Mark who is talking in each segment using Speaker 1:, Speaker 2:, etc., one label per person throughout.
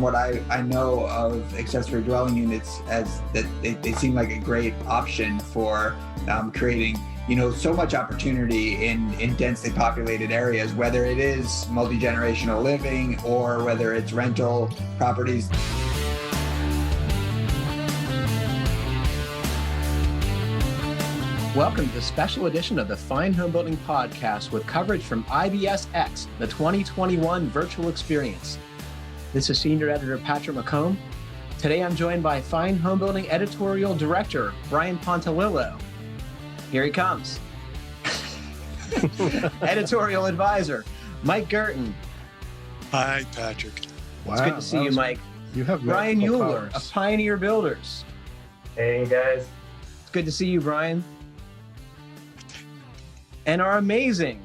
Speaker 1: what I know of accessory dwelling units, as that they seem like a great option for creating, so much opportunity in densely populated areas, whether it is multi-generational living or whether it's rental properties.
Speaker 2: Welcome to the special edition of the Fine Homebuilding podcast with coverage from IBSx, the 2021 virtual experience. This is Senior Editor Patrick McCombe. Today I'm joined by Fine Homebuilding Editorial Director Bryan Pontolilo. Here he comes. Editorial Advisor Mike Guertin.
Speaker 3: Hi, Patrick.
Speaker 2: Wow, it's good to see you, Mike.
Speaker 4: You have
Speaker 2: Bryan Uhler of Pioneer Builders.
Speaker 5: Hey, guys.
Speaker 2: It's good to see you, Bryan. And our amazing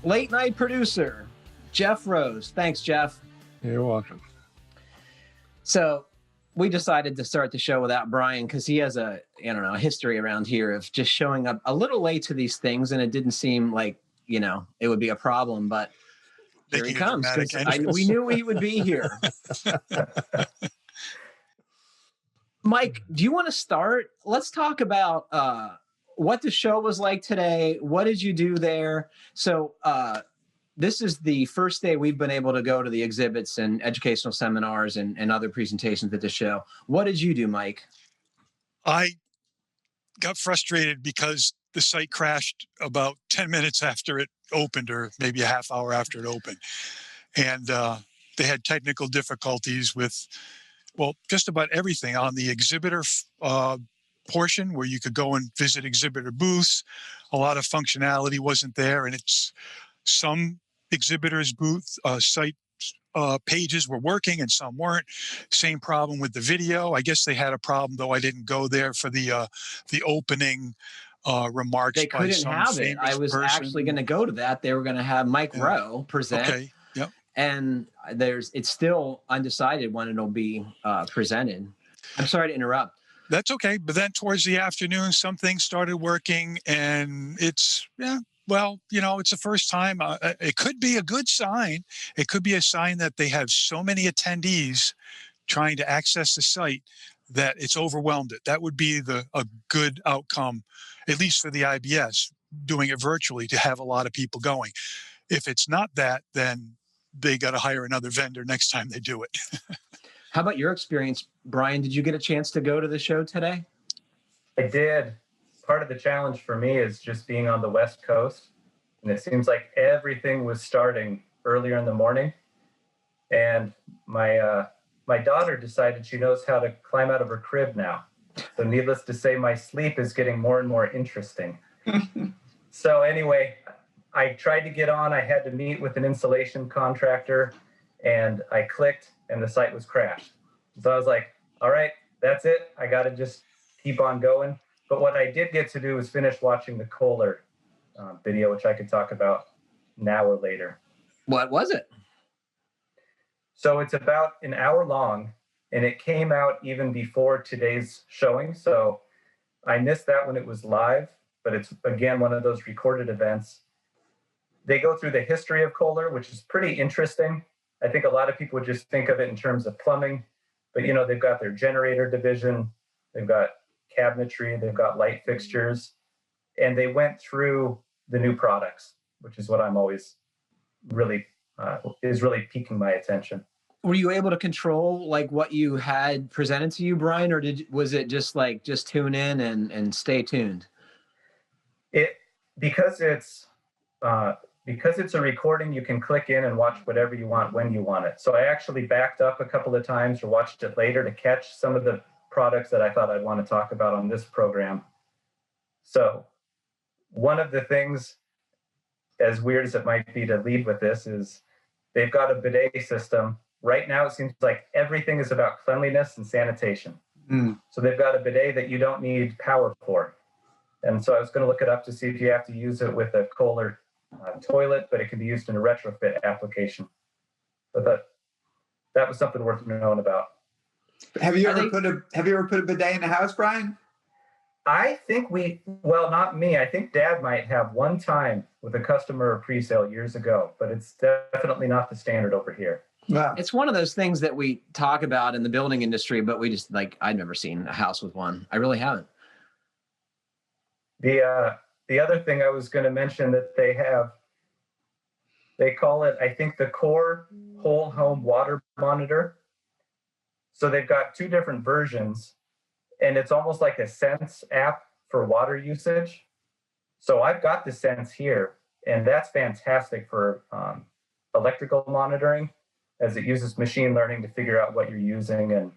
Speaker 2: late night producer, Jeff Rose. Thanks, Jeff.
Speaker 4: You're welcome.
Speaker 2: So we decided to start the show without Bryan because he has a history around here of just showing up a little late to these things, and it didn't seem like, it would be a problem, but here he comes. We knew he would be here. Mike, do you want to start? Let's talk about what the show was like today. What did you do there? So this is the first day we've been able to go to the exhibits and educational seminars and other presentations at the show. What did you do, Mike?
Speaker 3: I got frustrated because the site crashed about 10 minutes after it opened, or maybe a half hour after it opened. And they had technical difficulties with, just about everything on the exhibitor portion where you could go and visit exhibitor booths. A lot of functionality wasn't there, and it's some exhibitors booth site pages were working and some weren't. Same problem with the video. I guess they had a problem, though I didn't go there for the opening remarks.
Speaker 2: They couldn't have it. I was actually going to go to that. They were going to have Mike Rowe present.
Speaker 3: Okay. Yep.
Speaker 2: And it's still undecided when it'll be presented. I'm sorry to interrupt.
Speaker 3: That's okay. But then towards the afternoon, some things started working, and it's the first time. It could be a good sign. It could be a sign that they have so many attendees trying to access the site that it's overwhelmed it. That would be a good outcome, at least for the IBS, doing it virtually, to have a lot of people going. If it's not that, then they got to hire another vendor next time they do it.
Speaker 2: How about your experience, Bryan? Did you get a chance to go to the show today?
Speaker 5: I did. Part of the challenge for me is just being on the West Coast. And it seems like everything was starting earlier in the morning. And my daughter decided she knows how to climb out of her crib now. So needless to say, my sleep is getting more and more interesting. So anyway, I tried to get on. I had to meet with an installation contractor, and I clicked, and the site was crashed. So I was like, all right, that's it. I got to just keep on going. But what I did get to do was finish watching the Kohler video, which I could talk about now or later.
Speaker 2: What was it?
Speaker 5: So it's about an hour long, and it came out even before today's showing. So I missed that when it was live, but it's, again, one of those recorded events. They go through the history of Kohler, which is pretty interesting. I think a lot of people would just think of it in terms of plumbing, but they've got their generator division, they've got cabinetry, they've got light fixtures, and they went through the new products, which is what I'm always really piquing my attention.
Speaker 2: Were you able to control like what you had presented to you, Bryan, or was it just tune in and stay tuned?
Speaker 5: Because it's a recording, you can click in and watch whatever you want when you want it. So I actually backed up a couple of times or watched it later to catch some of the products that I thought I'd want to talk about on this program. So one of the things, as weird as it might be to lead with this, is they've got a bidet system. Right now, it seems like everything is about cleanliness and sanitation. So they've got a bidet that you don't need power for. And so I was going to look it up to see if you have to use it with a Kohler toilet, but it can be used in a retrofit application. But that was something worth knowing about.
Speaker 1: Have you ever put a bidet in the house, Bryan?
Speaker 5: I think not me. I think Dad might have one time with a customer or pre-sale years ago, but it's definitely not the standard over here.
Speaker 1: Wow.
Speaker 2: It's one of those things that we talk about in the building industry, but we just like, I've never seen a house with one. I really haven't.
Speaker 5: The other thing I was going to mention that they have, they call it, I think, the Core Whole Home Water Monitor. So they've got two different versions, and it's almost like a Sense app for water usage. So I've got the Sense here, and that's fantastic for electrical monitoring, as it uses machine learning to figure out what you're using and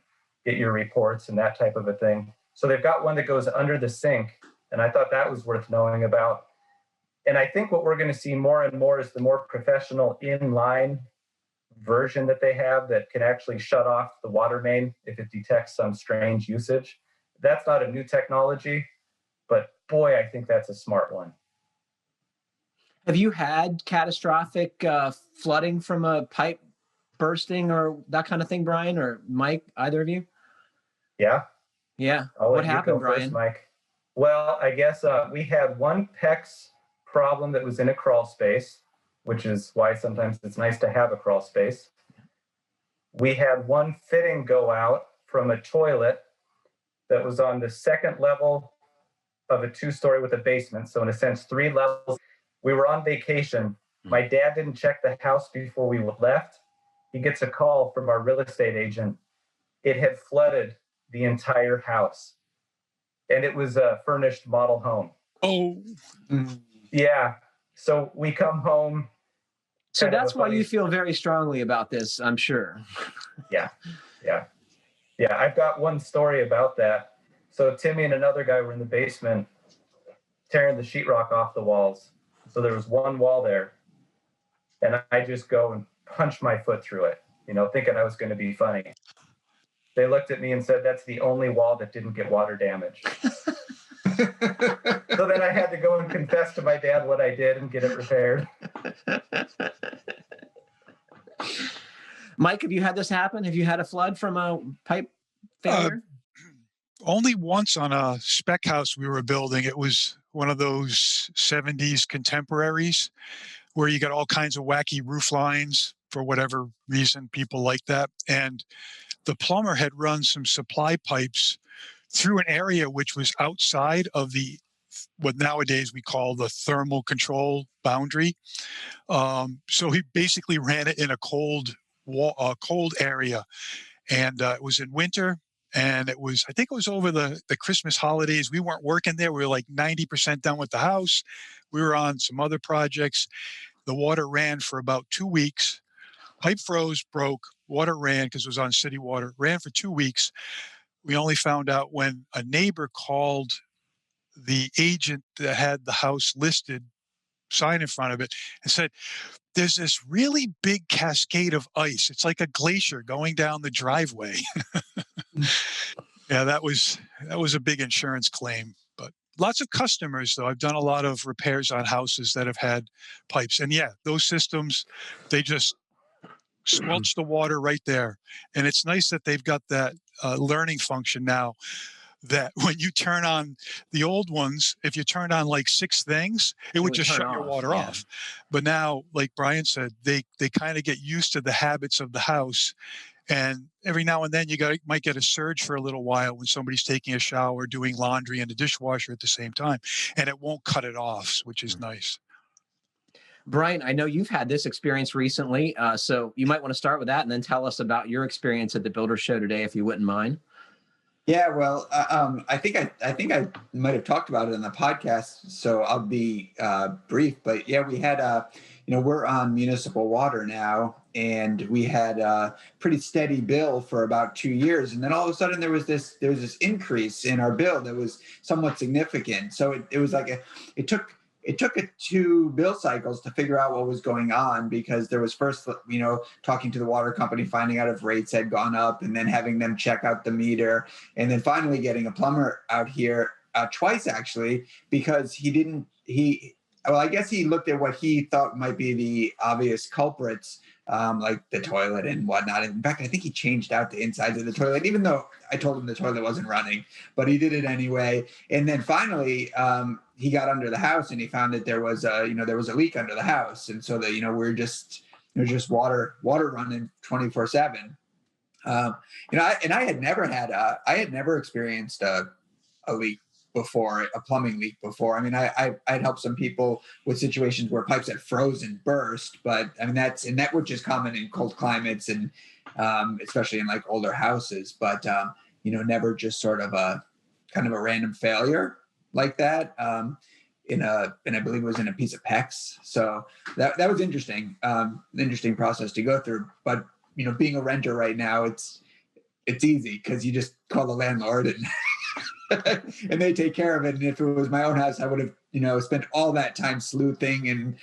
Speaker 5: get your reports and that type of a thing. So they've got one that goes under the sink, and I thought that was worth knowing about. And I think what we're going to see more and more is the more professional inline version that they have that can actually shut off the water main if it detects some strange usage. That's not a new technology, but boy, I think that's a smart one.
Speaker 2: Have you had catastrophic flooding from a pipe bursting or that kind of thing, Bryan or Mike, either of you?
Speaker 5: Yeah.
Speaker 2: Yeah.
Speaker 5: What
Speaker 2: happened, Bryan?
Speaker 5: First, Mike? Well, I guess we had one PEX problem that was in a crawl space, which is why sometimes it's nice to have a crawl space. We had one fitting go out from a toilet that was on the second level of a 2-story with a basement. So in a sense, 3 levels. We were on vacation. My dad didn't check the house before we left. He gets a call from our real estate agent. It had flooded the entire house. And it was a furnished model home.
Speaker 3: Oh.
Speaker 5: Yeah. So we come home.
Speaker 2: So that's why you feel very strongly about this, I'm sure.
Speaker 5: Yeah. I've got one story about that. So Timmy and another guy were in the basement tearing the sheetrock off the walls. So there was one wall there. And I just go and punch my foot through it, thinking I was going to be funny. They looked at me and said, "That's the only wall that didn't get water damage." So then I had to go and confess to my dad what I did and get it repaired.
Speaker 2: Mike, have you had this happen? Have you had a flood from a pipe failure?
Speaker 3: Only once on a spec house we were building. It was one of those 70s contemporaries where you got all kinds of wacky roof lines for whatever reason. People like that. And the plumber had run some supply pipes through an area which was outside of what nowadays we call the thermal control boundary. So he basically ran it in a cold area. And it was in winter. And I think it was over the Christmas holidays. We weren't working there. We were like 90% done with the house. We were on some other projects. The water ran for about 2 weeks. Pipe froze, broke, water ran because it was on city water, ran for 2 weeks. We only found out when a neighbor called the agent that had the house listed, sign in front of it, and said, "There's this really big cascade of ice. It's like a glacier going down the driveway." Yeah, that was a big insurance claim. But lots of customers, though. I've done a lot of repairs on houses that have had pipes. And yeah, those systems, they just squelch the water right there. And it's nice that they've got that learning function now, that when you turn on the old ones, if you turned on like 6 things, it would just shut your water off. But now, like Bryan said, they kind of get used to the habits of the house. And every now and then might get a surge for a little while when somebody's taking a shower, doing laundry and the dishwasher at the same time, and it won't cut it off, which is nice.
Speaker 2: Bryan, I know you've had this experience recently, so you might want to start with that and then tell us about your experience at the Builder Show today, if you wouldn't mind.
Speaker 1: Yeah, well, I think I might have talked about it in the podcast, so I'll be brief. But yeah, we had we're on municipal water now, and we had a pretty steady bill for about 2 years, and then all of a sudden there was this increase in our bill that was somewhat significant. So it was like it took 2 bill cycles to figure out what was going on, because there was first, talking to the water company, finding out if rates had gone up, and then having them check out the meter, and then finally getting a plumber out here twice, actually, because I guess he looked at what he thought might be the obvious culprits, like the toilet and whatnot. In fact, I think he changed out the insides of the toilet, even though I told him the toilet wasn't running, but he did it anyway. And then finally, he got under the house and he found that there was a leak under the house. And so that, we're just just water running 24/7. I had never experienced a leak before, a plumbing leak before. I mean, I'd helped some people with situations where pipes had frozen, burst, but I mean, that which is common in cold climates and especially in like older houses, but never just sort of a kind of a random failure like that. And I believe it was in a piece of PEX. So that was interesting, interesting process to go through. But being a renter right now, it's easy because you just call the landlord and and they take care of it. And if it was my own house, I would have spent all that time sleuthing and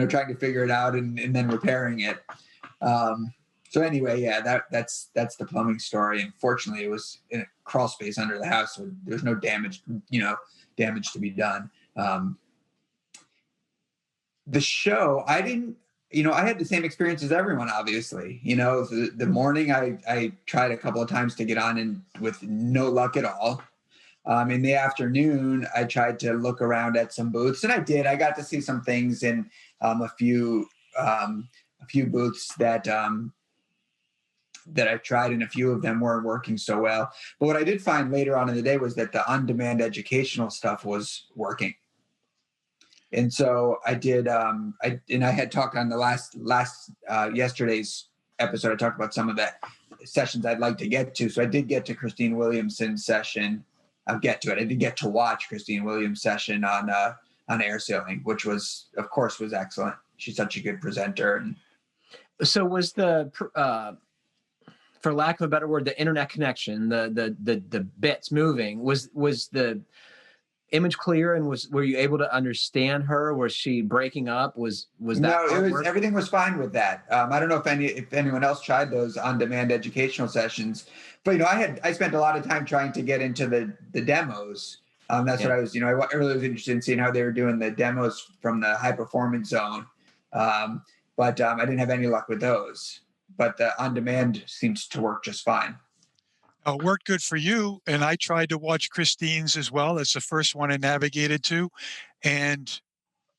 Speaker 1: trying to figure it out and then repairing it. So anyway, yeah, that's the plumbing story. And fortunately, it was in a crawl space under the house, so there's no damage to be done. The show, I didn't, I had the same experience as everyone, obviously. The morning I tried a couple of times to get on and with no luck at all. In the afternoon, I tried to look around at some booths, and I did. I got to see some things in a few booths that I tried, and a few of them weren't working so well. But what I did find later on in the day was that the on-demand educational stuff was working. And so I did, I had talked on the last yesterday's episode. I talked about some of the sessions I'd like to get to. So I did get to Christine Williamson's session. I did get to watch Christine Williams' session on air sealing, which was excellent. She's such a good presenter. And
Speaker 2: so was the, for lack of a better word, the internet connection, the bits moving, was the image clear, and were you able to understand her? Was she breaking up? Was that?
Speaker 1: No, everything was fine with that. I don't know if anyone else tried those on-demand educational sessions, but I spent a lot of time trying to get into the demos. That's what I was. I really was interested in seeing how they were doing the demos from the high performance zone, but I didn't have any luck with those. But the on-demand seems to work just fine.
Speaker 3: Worked good for you, and I tried to watch Christine's as well. That's the first one I navigated to, and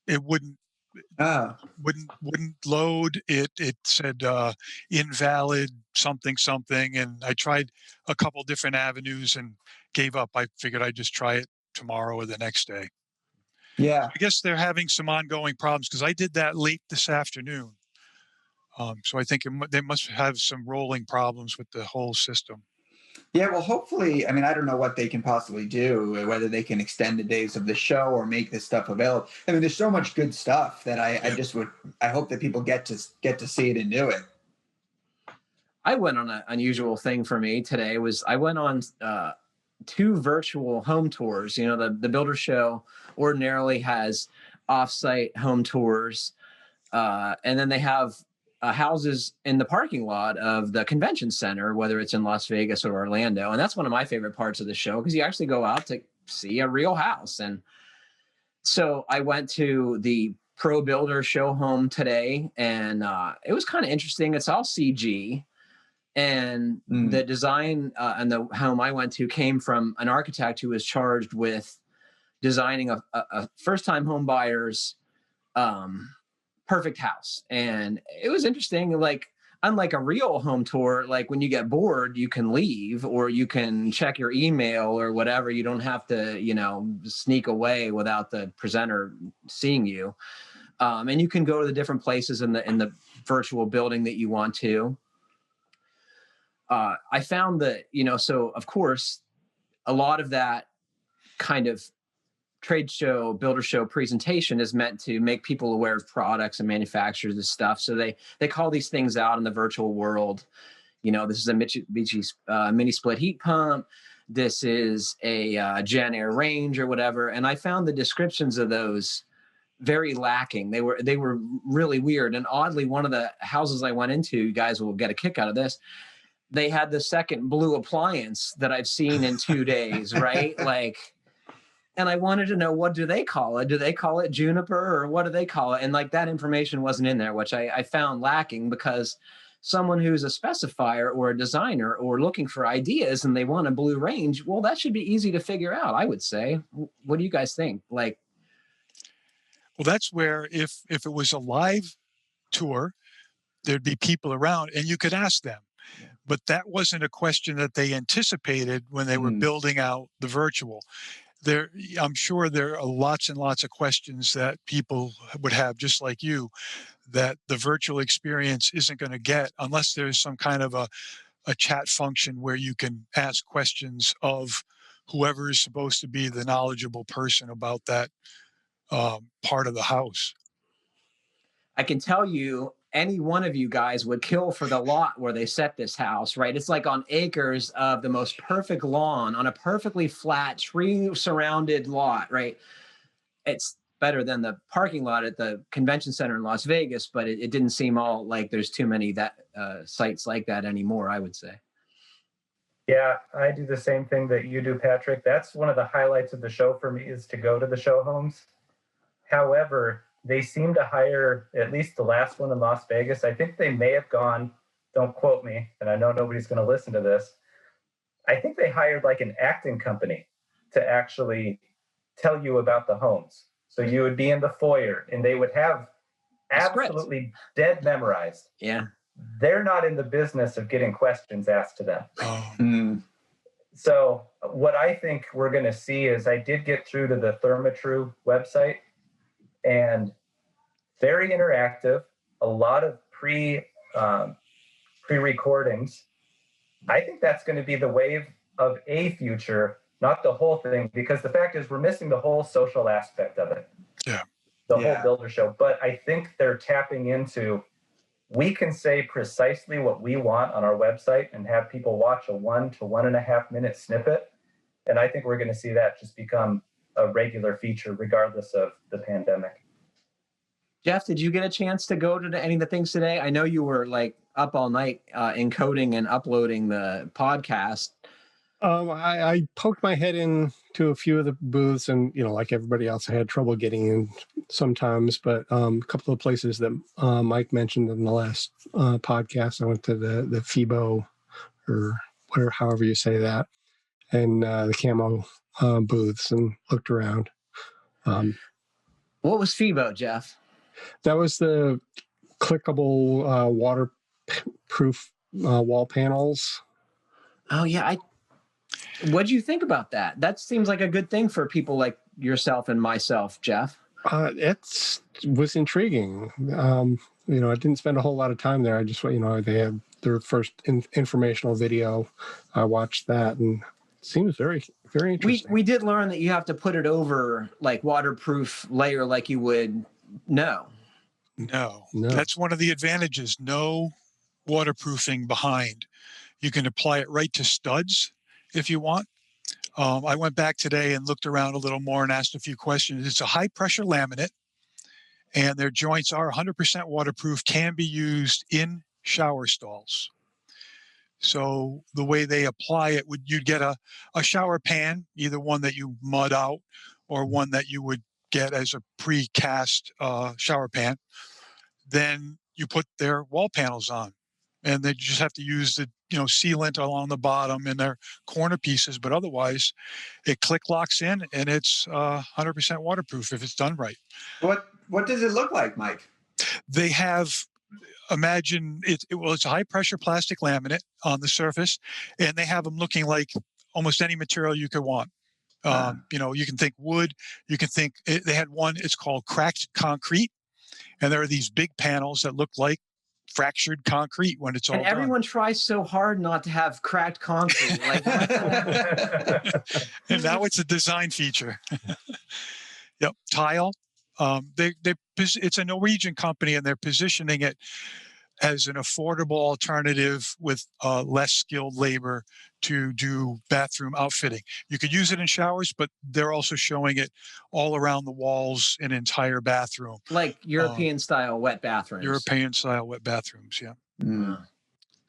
Speaker 3: it wouldn't load. It said invalid something, and I tried a couple different avenues and gave up. I figured I'd just try it tomorrow or the next day.
Speaker 1: Yeah,
Speaker 3: I guess they're having some ongoing problems because I did that late this afternoon. So I think they must have some rolling problems with the whole system.
Speaker 1: Yeah, well, hopefully, I mean, I don't know what they can possibly do, whether they can extend the days of the show or make this stuff available. I mean, there's so much good stuff that I hope that people get to see it and do it.
Speaker 2: I went on an unusual thing for me today. I went on 2 virtual home tours. The Builder Show ordinarily has offsite home tours, and then they have houses in the parking lot of the convention center, whether it's in Las Vegas or Orlando. And that's one of my favorite parts of the show because you actually go out to see a real house. And so I went to the Pro Builder show home today, and it was kind of interesting. It's all CG. And the design and the home I went to came from an architect who was charged with designing a first-time home buyer's perfect house. And it was interesting. Like, unlike a real home tour, like when you get bored, you can leave or you can check your email or whatever. You don't have to, sneak away without the presenter seeing you. And you can go to the different places in the virtual building that you want to. I found that, so of course, a lot of that kind of trade show, builder show presentation is meant to make people aware of products and manufacturers and stuff. So they call these things out in the virtual world. This is a Mitsubishi mini split heat pump. This is a Gen Air range or whatever. And I found the descriptions of those very lacking. They were really weird. And oddly, one of the houses I went into, you guys will get a kick out of this, they had the second blue appliance that I've seen in 2 days, right? And I wanted to know, what do they call it? Do they call it juniper or what do they call it? And that information wasn't in there, which I found lacking, because someone who's a specifier or a designer or looking for ideas and they want a blue range, well, that should be easy to figure out, I would say. What do you guys think?
Speaker 3: Well, that's where if it was a live tour, there'd be people around and you could ask them.
Speaker 1: Yeah.
Speaker 3: But that wasn't a question that they anticipated when they were building out the virtual. I'm sure there are lots and lots of questions that people would have, just like you, that the virtual experience isn't going to get unless there's some kind of a chat function where you can ask questions of whoever is supposed to be the knowledgeable person about that part of the house.
Speaker 2: I can tell you, any one of you guys would kill for the lot where they set this house, right? It's like on acres of the most perfect lawn on a perfectly flat, tree surrounded lot, right? It's better than the parking lot at the convention center in Las Vegas, but it didn't seem all like there's too many sites like that anymore, I would say.
Speaker 5: Yeah, I do the same thing that you do, Patrick. That's one of the highlights of the show for me, is to go to the show homes. However, they seem to hire, at least the last one in Las Vegas, I think they may have gone, don't quote me, and I know nobody's going to listen to this. I think they hired like an acting company to actually tell you about the homes. So you would be in the foyer and they would have absolutely dead memorized.
Speaker 2: Yeah.
Speaker 5: They're not in the business of getting questions asked to them.
Speaker 3: Oh.
Speaker 5: So what I think we're going to see is, I did get through to the Thermatru website, and very interactive, a lot of pre-recordings. I think that's going to be the wave of a future, not the whole thing, because the fact is we're missing the whole social aspect of it.
Speaker 3: Yeah.
Speaker 5: The whole builder show. But I think they're tapping into, we can say precisely what we want on our website and have people watch a 1 to 1.5 minute snippet. And I think we're going to see that just become a regular feature regardless of the pandemic.
Speaker 2: Jeff, did you get a chance to go to any of the things today? I know you were like up all night encoding and uploading the podcast.
Speaker 4: I poked my head in to a few of the booths, and like everybody else, I had trouble getting in sometimes. But a couple of places that Mike mentioned in the last podcast, I went to the FIBO, or whatever, however you say that, and the camo booths, and looked around.
Speaker 2: What was FIBO, Jeff?
Speaker 4: That was the clickable waterproof wall panels.
Speaker 2: Oh yeah, what do you think about that? That seems like a good thing for people like yourself and myself, Jeff.
Speaker 4: It was intriguing. I didn't spend a whole lot of time there. I just, they had their first informational video. I watched that, and it seems very, very interesting.
Speaker 2: We did learn that you have to put it over like waterproof layer, like you would. No.
Speaker 3: That's one of the advantages. No waterproofing behind. You can apply it right to studs if you want. I went back today and looked around a little more and asked a few questions. It's a high pressure laminate, and their joints are 100% waterproof, can be used in shower stalls. So the way they apply it, you'd get a shower pan, either one that you mud out or one that you would get as a pre-cast shower pan. Then you put their wall panels on, and they just have to use the sealant along the bottom in their corner pieces, but otherwise it click locks in, and it's 100% waterproof if it's done right.
Speaker 1: What does it look like, Mike?
Speaker 3: They have, imagine it's a high pressure plastic laminate on the surface, and they have them looking like almost any material you could want. You can think wood, you can think, they had one, it's called cracked concrete, and there are these big panels that look like fractured concrete when it's all done.
Speaker 2: And everyone tries so hard not to have cracked concrete. Like,
Speaker 3: and now it's a design feature. Yep, tile. It's a Norwegian company, and they're positioning it as an affordable alternative with less skilled labor to do bathroom outfitting. You could use it in showers, but they're also showing it all around the walls in entire bathroom.
Speaker 2: Like European-style wet bathrooms.
Speaker 3: European-style wet bathrooms, yeah.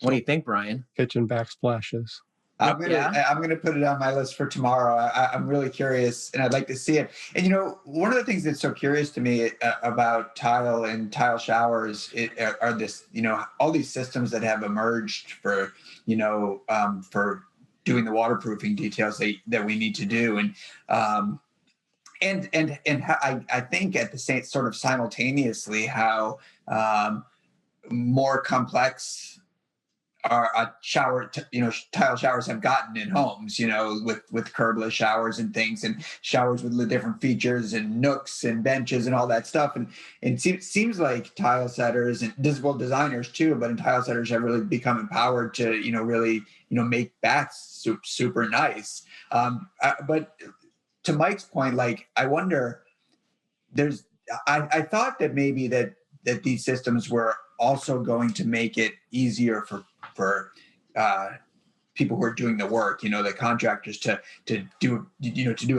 Speaker 2: What do you think, Brian?
Speaker 4: Kitchen backsplashes.
Speaker 1: I'm gonna put it on my list for tomorrow. I'm really curious, and I'd like to see it. And one of the things that's so curious to me about tile and tile showers are this, all these systems that have emerged for for doing the waterproofing details that we need to do, and I think at the same sort of simultaneously how more complex tile showers have gotten in homes, with curbless showers and things, and showers with different features and nooks and benches and all that stuff. And it seems like tile setters and designers too, but in tile setters have really become empowered to, really, make baths super nice. But to Mike's point, like, I wonder, I thought that maybe that these systems were also going to make it easier for people who are doing the work, the contractors to do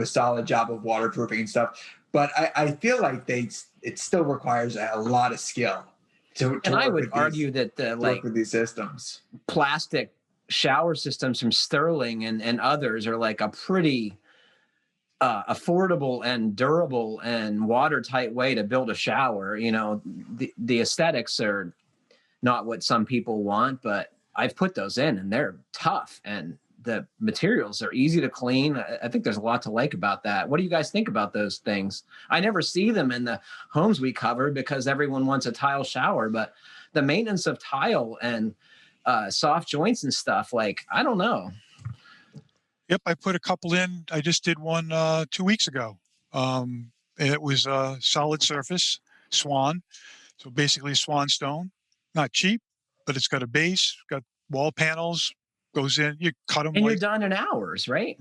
Speaker 1: a solid job of waterproofing and stuff. But I feel like it still requires a lot of skill to
Speaker 2: and I would argue that the
Speaker 1: work with these systems.
Speaker 2: Plastic shower systems from Sterling and others are like a pretty affordable and durable and watertight way to build a shower. The aesthetics are not what some people want, but I've put those in and they're tough and the materials are easy to clean. I think there's a lot to like about that. What do you guys think about those things? I never see them in the homes we cover because everyone wants a tile shower, but the maintenance of tile and soft joints and stuff, like, I don't know.
Speaker 3: Yep, I put a couple in. I just did one 2 weeks ago. And it was a solid surface, swan. So basically swan stone, not cheap, but it's got a base, got wall panels, goes in, you cut them.
Speaker 2: And you're done in hours, right?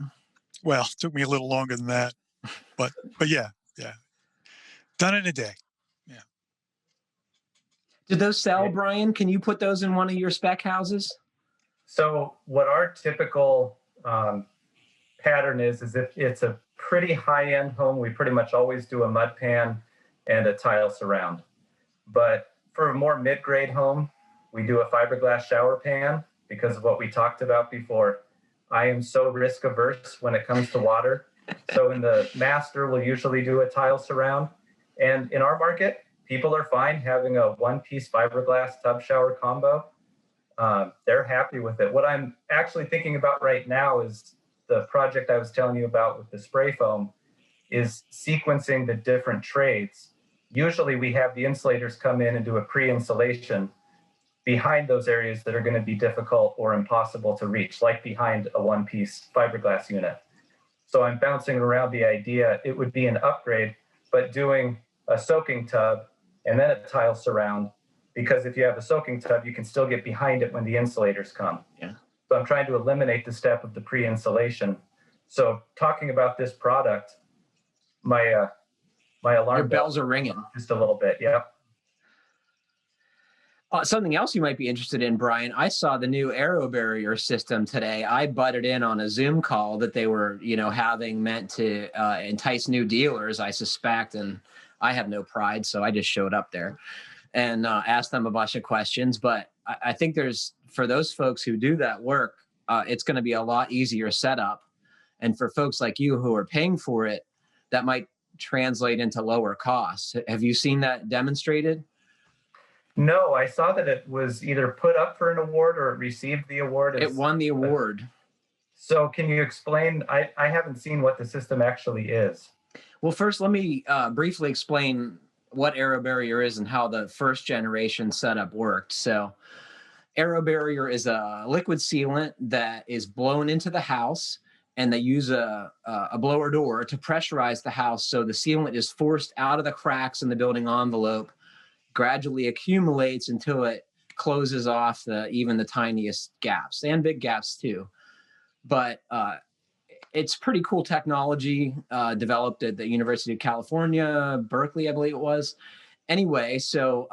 Speaker 3: Well, it took me a little longer than that, but yeah. Done in a day. Yeah.
Speaker 2: Did those sell, Bryan? Can you put those in one of your spec houses?
Speaker 5: So what our typical pattern is if it's a pretty high-end home, we pretty much always do a mud pan and a tile surround. But for a more mid-grade home, we do a fiberglass shower pan because of what we talked about before. I am so risk averse when it comes to water. So in the master, we'll usually do a tile surround. And in our market, people are fine having a one-piece fiberglass tub shower combo. They're happy with it. What I'm actually thinking about right now is the project I was telling you about with the spray foam is sequencing the different trades. Usually we have the insulators come in and do a pre-installation behind those areas that are going to be difficult or impossible to reach, like behind a one-piece fiberglass unit. So I'm bouncing around the idea it would be an upgrade, but doing a soaking tub and then a tile surround, because if you have a soaking tub, you can still get behind it when the insulators come.
Speaker 2: Yeah.
Speaker 5: So I'm trying to eliminate the step of the pre-installation. So talking about this product, my alarm
Speaker 2: Your bells are ringing
Speaker 5: just a little bit. Yep.
Speaker 2: Something else you might be interested in, Bryan. I saw the new aero barrier system today. I butted in on a Zoom call that they were, having meant to entice new dealers, I suspect. And I have no pride, so I just showed up there and asked them a bunch of questions. But I think for those folks who do that work, it's going to be a lot easier setup. And for folks like you who are paying for it, that might translate into lower costs. Have you seen that demonstrated?
Speaker 5: No, I saw that it was either put up for an award or it received the award.
Speaker 2: It won the award.
Speaker 5: So can you explain? I haven't seen what the system actually is.
Speaker 2: Well, first, let me briefly explain what aero barrier is and how the first generation setup worked. So aero barrier is a liquid sealant that is blown into the house, and they use a blower door to pressurize the house so the sealant is forced out of the cracks in the building envelope, gradually accumulates until it closes off even the tiniest gaps, and big gaps too. But it's pretty cool technology developed at the University of California, Berkeley, I believe it was. Anyway, so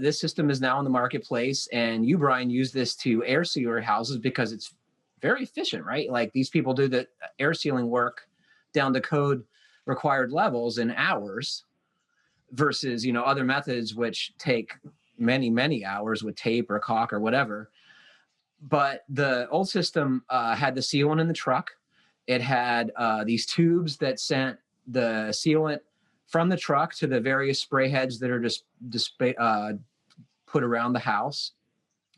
Speaker 2: this system is now in the marketplace, and you, Bryan, use this to air seal your houses because it's very efficient, right? Like, these people do the air sealing work down to code required levels in hours versus, other methods which take many, many hours with tape or caulk or whatever. But the old system had the sealant in the truck. It had these tubes that sent the sealant from the truck to the various spray heads that are just put around the house.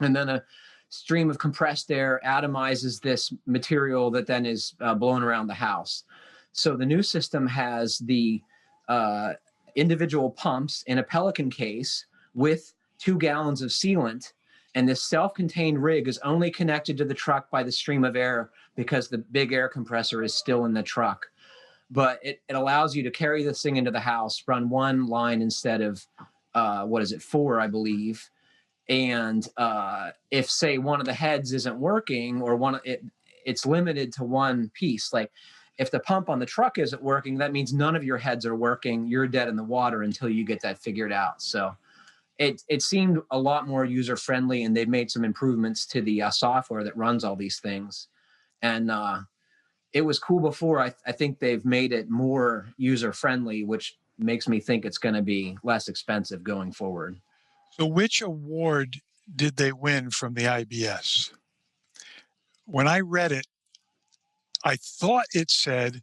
Speaker 2: And then a stream of compressed air atomizes this material that then is blown around the house. So the new system has the individual pumps in a Pelican case with 2 gallons of sealant. And this self-contained rig is only connected to the truck by the stream of air because the big air compressor is still in the truck. But it allows you to carry this thing into the house, run 1 line instead of, 4, I believe. And if, say, one of the heads isn't working, or it's limited to 1 piece. Like if the pump on the truck isn't working, that means none of your heads are working. You're dead in the water until you get that figured out. So it seemed a lot more user-friendly, and they've made some improvements to the software that runs all these things. And it was cool before. I think they've made it more user-friendly, which makes me think it's going to be less expensive going forward.
Speaker 3: So which award did they win from the IBS? When I read it, I thought it said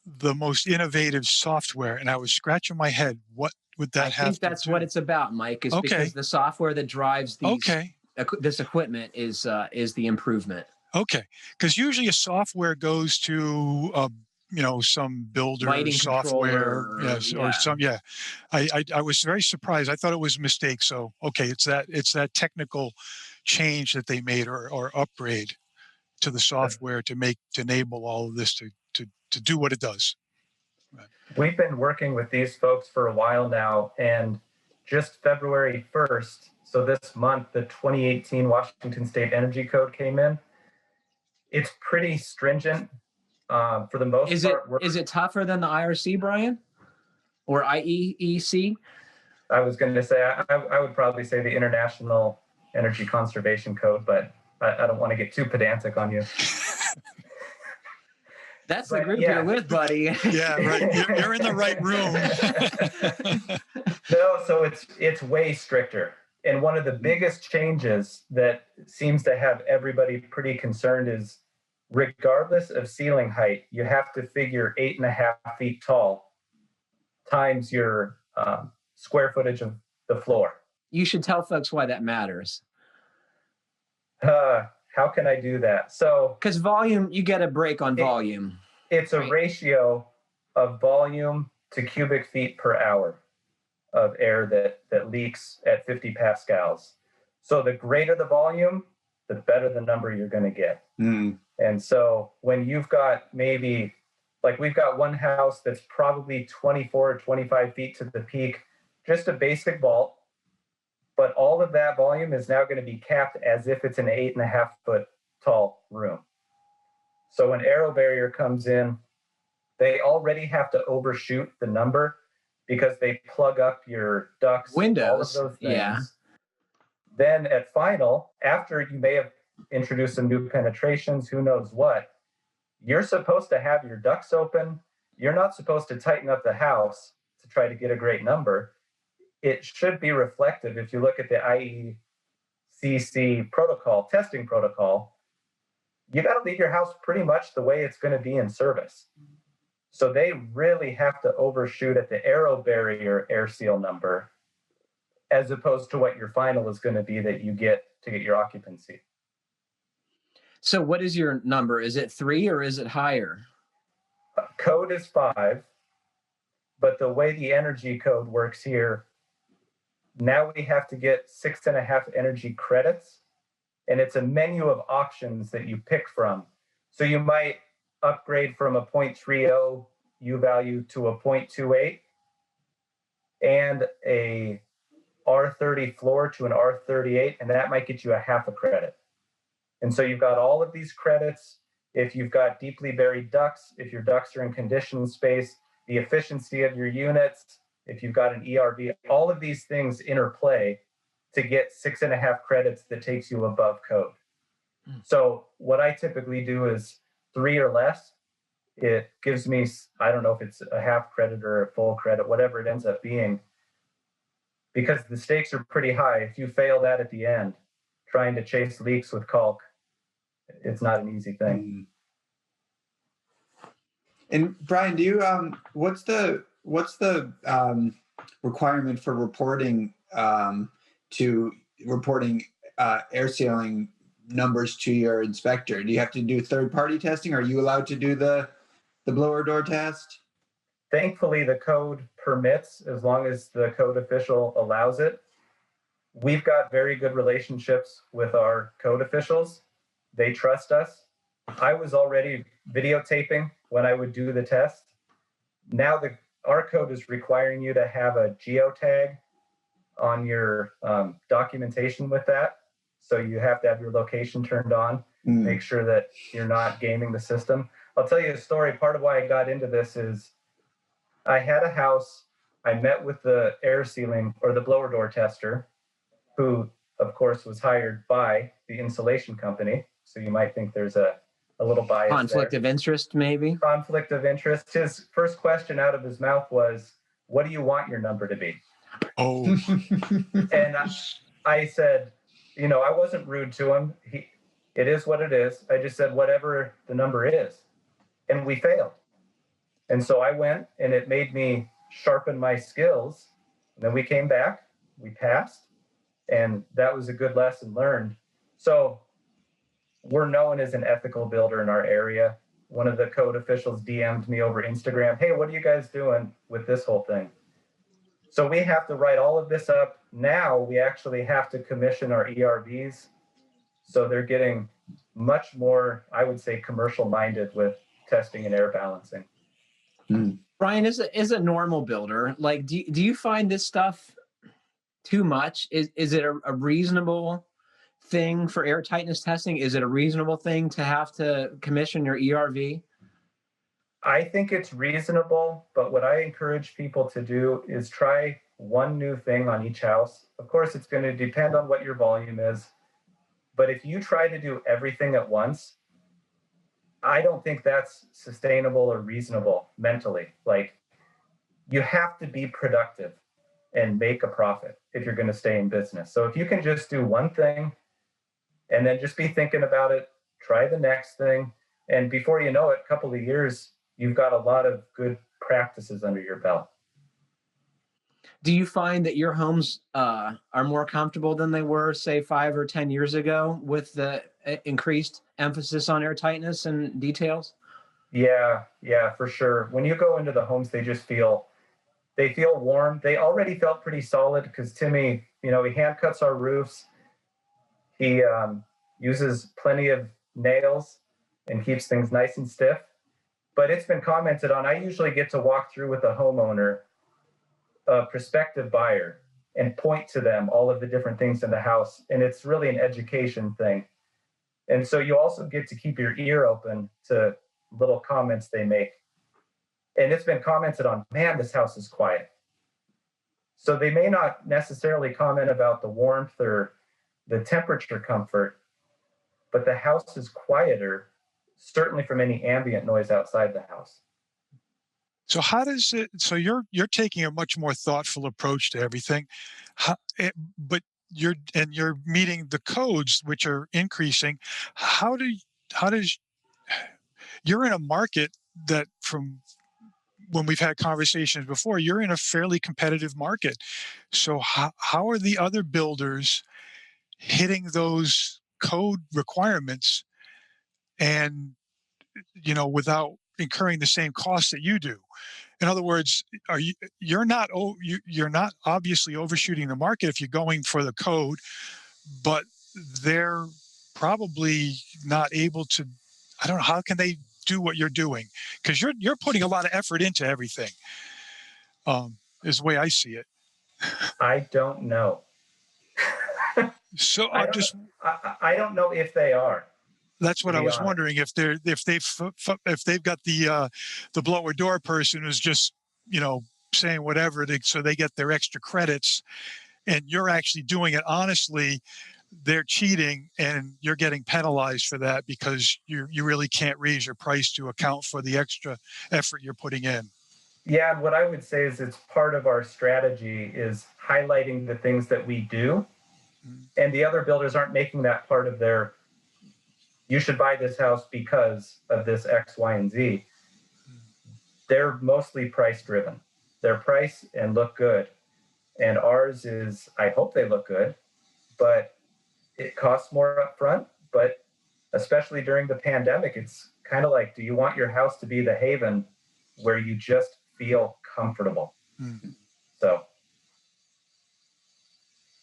Speaker 3: the most innovative software, and I was scratching my head. What would that have to do?
Speaker 2: I think that's what it's about, Mike, is because the software that drives this equipment is the improvement.
Speaker 3: Okay, because usually a software goes to some builder
Speaker 2: Lighting
Speaker 3: software,
Speaker 2: controller,
Speaker 3: or some. Yeah, I was very surprised. I thought it was a mistake. So okay, it's that technical change that they made or upgrade to the software to enable all of this to do what it does.
Speaker 5: We've been working with these folks for a while now, and just February 1st, so this month, the 2018 Washington State Energy Code came in. It's pretty stringent for the most part.
Speaker 2: Is it tougher than the IRC, Bryan? Or IEEC?
Speaker 5: I was going to say, I would probably say the International Energy Conservation Code, but I don't want to get too pedantic on you.
Speaker 2: That's the group you're with, buddy.
Speaker 3: Yeah, right. You're in the right room.
Speaker 5: No, so it's way stricter. And one of the biggest changes that seems to have everybody pretty concerned is, regardless of ceiling height, you have to figure 8.5 feet tall times your square footage of the floor.
Speaker 2: You should tell folks why that matters.
Speaker 5: How can I do that? So,
Speaker 2: because volume, you get a break on volume.
Speaker 5: It's a ratio of volume to cubic feet per hour of air that leaks at 50 pascals. So the greater the volume, the better the number you're going to get. And so when you've got maybe, like we've got one house that's probably 24 or 25 feet to the peak, just a basic vault, but all of that volume is now going to be capped as if it's an 8.5 foot tall room. So when aero barrier comes in, they already have to overshoot the number because they plug up your ducts,
Speaker 2: windows,
Speaker 5: all of those things.
Speaker 2: Yeah.
Speaker 5: Then at final, after you may have introduced some new penetrations, who knows what, you're supposed to have your ducts open. You're not supposed to tighten up the house to try to get a great number. It should be reflective. If you look at the IECC protocol, testing protocol, you got to leave your house pretty much the way it's going to be in service. So they really have to overshoot at the aero barrier air seal number, as opposed to what your final is going to be that you get to get your occupancy.
Speaker 2: So what is your number? Is it 3 or is it higher?
Speaker 5: Code is 5, but the way the energy code works here, now we have to get 6.5 energy credits, and it's a menu of options that you pick from. So you might upgrade from a 0.30 U value to a 0.28 and a R30 floor to an R38, and that might get you a half a credit. And so you've got all of these credits. If you've got deeply buried ducts, if your ducts are in conditioned space, the efficiency of your units, if you've got an ERV, all of these things interplay to get 6.5 credits that takes you above code. So what I typically do is 3 or less. It gives me, I don't know if it's a half credit or a full credit, whatever it ends up being, because the stakes are pretty high. If you fail that at the end, trying to chase leaks with caulk, it's not an easy thing.
Speaker 1: And Bryan, do you what's the requirement for reporting air sealing numbers to your inspector? Do you have to do third-party testing? Are you allowed to do the blower door test?
Speaker 5: Thankfully, the code permits, as long as the code official allows it. we've got very good relationships with our code officials. They trust us. I was already videotaping when I would do the test. Now our code is requiring you to have a geotag on your documentation with that. So you have to have your location turned on, make sure that you're not gaming the system. I'll tell you a story. Part of why I got into this is I had a house. I met with the air sealing or the blower door tester, who, of course, was hired by the insulation company. So you might think there's a little bias
Speaker 2: Conflict
Speaker 5: there.
Speaker 2: of interest, maybe?
Speaker 5: Conflict of interest. His first question out of his mouth was, "What do you want your number to be?"
Speaker 3: Oh,
Speaker 5: And I said, I wasn't rude to him. It is what it is. I just said, whatever the number is. And we failed. And so I went, and it made me sharpen my skills. And then we came back, we passed, and that was a good lesson learned. So we're known as an ethical builder in our area. One of the code officials DM'd me over Instagram, "Hey, what are you guys doing with this whole thing?" So we have to write all of this up. Now we actually have to commission our ERVs. So they're getting much more, I would say, commercial minded with testing and air balancing.
Speaker 2: Bryan, as a normal builder, like, do you find this stuff too much? Is it a reasonable thing for air tightness testing? Is it a reasonable thing to have to commission your ERV?
Speaker 5: I think it's reasonable, but what I encourage people to do is try one new thing on each house. Of course, it's going to depend on what your volume is. But if you try to do everything at once, I don't think that's sustainable or reasonable mentally. Like, you have to be productive and make a profit if you're going to stay in business. So if you can just do one thing and then just be thinking about it, try the next thing. And before you know it, a couple of years, you've got a lot of good practices under your belt.
Speaker 2: Do you find that your homes are more comfortable than they were, say, 5 or 10 years ago with the increased emphasis on air tightness and details?
Speaker 5: Yeah, for sure. When you go into the homes, they feel warm. They already felt pretty solid because Timmy, he hand cuts our roofs. He uses plenty of nails and keeps things nice and stiff. But it's been commented on. I usually get to walk through with a homeowner, a prospective buyer, and point to them all of the different things in the house. And it's really an education thing. And so you also get to keep your ear open to little comments they make. And it's been commented on, "Man, this house is quiet." So they may not necessarily comment about the warmth or the temperature comfort, but the house is quieter, certainly from any ambient noise outside the house.
Speaker 3: so how does it? So you're taking a much more thoughtful approach to everything, but you're meeting the codes which are increasing. How does you're in a market that, from when we've had conversations before, you're in a fairly competitive market. So how are the other builders hitting those code requirements and, without incurring the same costs that you do? In other words, you're not obviously overshooting the market if you're going for the code, but they're probably not able to. I don't know, how can they do what you're doing? Because you're putting a lot of effort into everything. Is the way I see it.
Speaker 5: I don't know.
Speaker 3: So
Speaker 5: I don't know if they are.
Speaker 3: That's what I was wondering, if they've got the blower door person who's just saying whatever so they get their extra credits, and you're actually doing it honestly. They're cheating, and you're getting penalized for that because you really can't raise your price to account for the extra effort you're putting in.
Speaker 5: Yeah, and what I would say is it's part of our strategy is highlighting the things that we do, and the other builders aren't making that part of their, "You should buy this house because of this X, Y, and Z." They're mostly price driven. They're price and look good. And ours is, I hope they look good, but it costs more up front. But especially during the pandemic, it's kind of like, do you want your house to be the haven where you just feel comfortable? So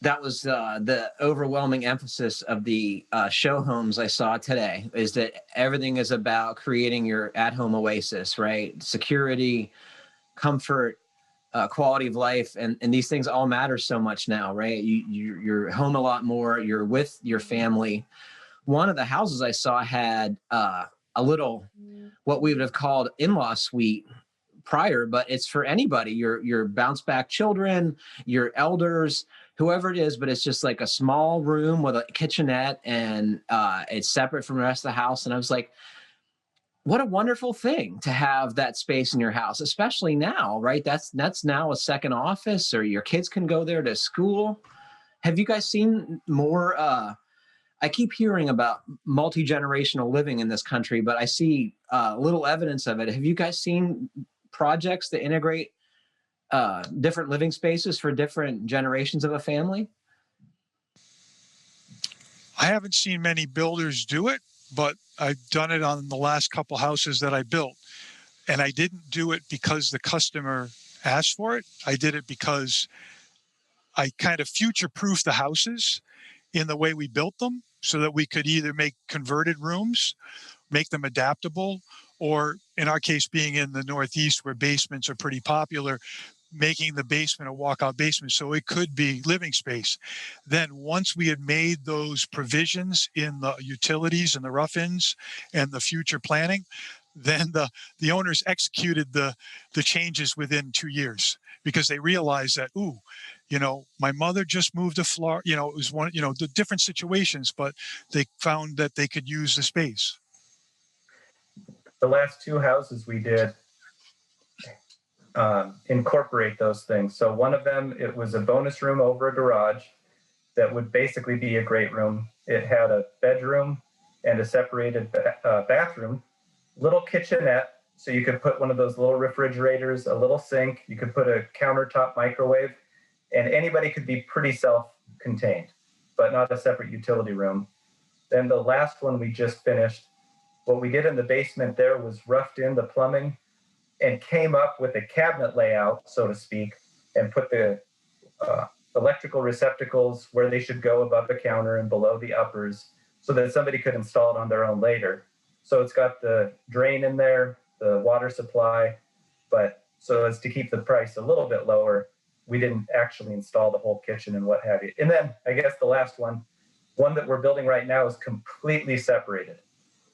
Speaker 2: that was the overwhelming emphasis of the show homes I saw today, is that everything is about creating your at-home oasis, right? Security, comfort, quality of life, and these things all matter so much now, right? You're home a lot more. You're with your family. One of the houses I saw had a little, what we would have called in-law suite prior, but it's for anybody, your bounce back children, your elders, whoever it is. But it's just like a small room with a kitchenette, and it's separate from the rest of the house. And I was like, what a wonderful thing to have that space in your house, especially now, right? That's now a second office, or your kids can go there to school. Have you guys seen more? I keep hearing about multi-generational living in this country, but I see little evidence of it. Have you guys seen projects that integrate different living spaces for different generations of a family?
Speaker 3: I haven't seen many builders do it, but I've done it on the last couple houses that I built. And I didn't do it because the customer asked for it. I did it because I kind of future-proofed the houses in the way we built them, so that we could either make converted rooms, make them adaptable, or in our case, being in the Northeast where basements are pretty popular, making the basement a walkout basement so it could be living space. Then once we had made those provisions in the utilities and the rough-ins and the future planning, then the owners executed the changes within 2 years, because they realized that, ooh, my mother just moved to Florida. It was one, the different situations, but they found that they could use the space.
Speaker 5: The last two houses we did incorporate those things. So one of them, it was a bonus room over a garage that would basically be a great room. It had a bedroom and a separated bathroom, little kitchenette, so you could put one of those little refrigerators, a little sink, you could put a countertop microwave, and anybody could be pretty self-contained, but not a separate utility room. Then the last one we just finished, what we did in the basement there was roughed in the plumbing and came up with a cabinet layout, so to speak, and put the electrical receptacles where they should go above the counter and below the uppers, so that somebody could install it on their own later. So it's got the drain in there, the water supply, but so as to keep the price a little bit lower, we didn't actually install the whole kitchen and what have you. And then I guess the last one that we're building right now is completely separated.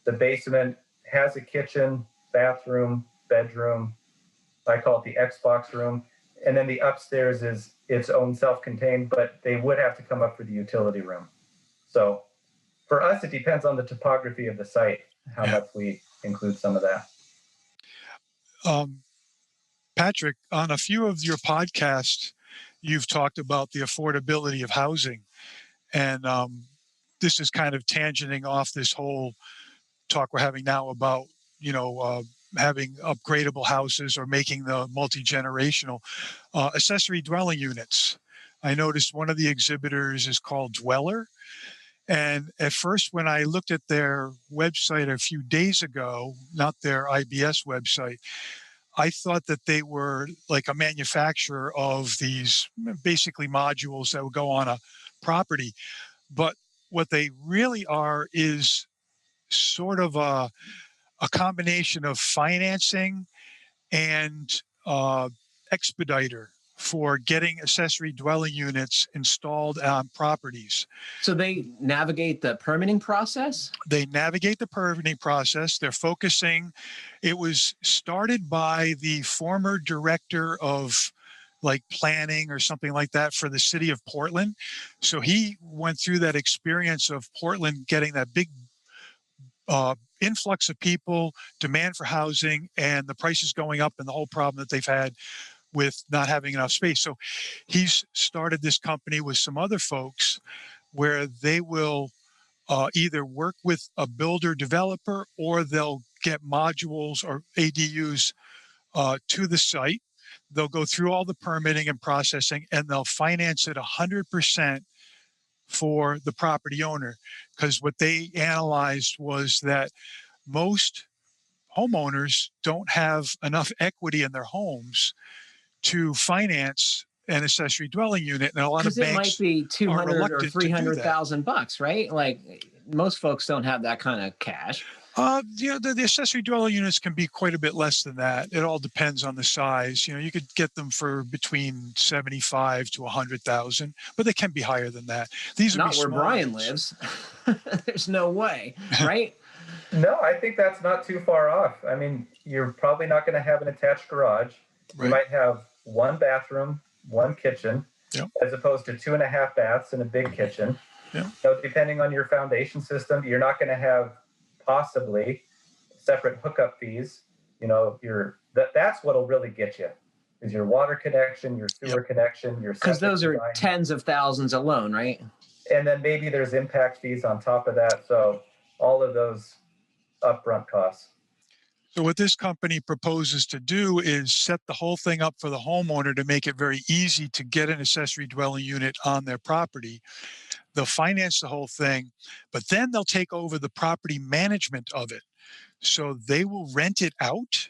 Speaker 5: The basement has a kitchen, bathroom, bedroom. I call it the Xbox room. And then the upstairs is its own self-contained, but they would have to come up for the utility room. So for us, it depends on the topography of the site, how much we include some of that.
Speaker 3: Patrick, on a few of your podcasts, you've talked about the affordability of housing. And this is kind of tangenting off this whole talk we're having now about, having upgradable houses or making the multi-generational accessory dwelling units. I noticed one of the exhibitors is called Dweller. And at first, when I looked at their website a few days ago, not their IBS website, I thought that they were like a manufacturer of these basically modules that would go on a property. But what they really are is sort of a combination of financing and expediter for getting accessory dwelling units installed on properties.
Speaker 2: So they navigate the permitting process?
Speaker 3: They navigate the permitting process. They're focusing. It was started by the former director of like planning or something like that for the city of Portland. So he went through that experience of Portland getting that big influx of people, demand for housing, and the prices going up, and the whole problem that they've had with not having enough space. So he's started this company with some other folks where they will either work with a builder developer, or they'll get modules or ADUs to the site. They'll go through all the permitting and processing, and they'll finance it 100% for the property owner. Because what they analyzed was that most homeowners don't have enough equity in their homes to finance an accessory dwelling unit, and a lot of
Speaker 2: Because it might
Speaker 3: banks
Speaker 2: be
Speaker 3: are
Speaker 2: 200 or
Speaker 3: reluctant to do that.
Speaker 2: 300,000 bucks, right? Like most folks don't have that kind of cash.
Speaker 3: The accessory dwelling units can be quite a bit less than that. It all depends on the size. You could get them for between 75 to 100,000, but they can be higher than that. These would
Speaker 2: Not
Speaker 3: be
Speaker 2: where
Speaker 3: small
Speaker 2: Bryan
Speaker 3: ones.
Speaker 2: lives. There's no way, right?
Speaker 5: No, I think that's not too far off. I mean, you're probably not going to have an attached garage. You
Speaker 3: Right.
Speaker 5: might have one bathroom, one kitchen,
Speaker 3: Yep.
Speaker 5: as opposed to 2.5 baths and a big kitchen.
Speaker 3: Yep.
Speaker 5: So depending on your foundation system, you're not going to have possibly separate hookup fees. That's what'll really get you is your water connection, your sewer
Speaker 3: Yep.
Speaker 5: connection, your
Speaker 2: Because
Speaker 5: septic
Speaker 2: those are
Speaker 5: design.
Speaker 2: tens of thousands alone, right?
Speaker 5: And then maybe there's impact fees on top of that. So all of those upfront costs.
Speaker 3: So what this company proposes to do is set the whole thing up for the homeowner to make it very easy to get an accessory dwelling unit on their property. They'll finance the whole thing, but then they'll take over the property management of it. So they will rent it out,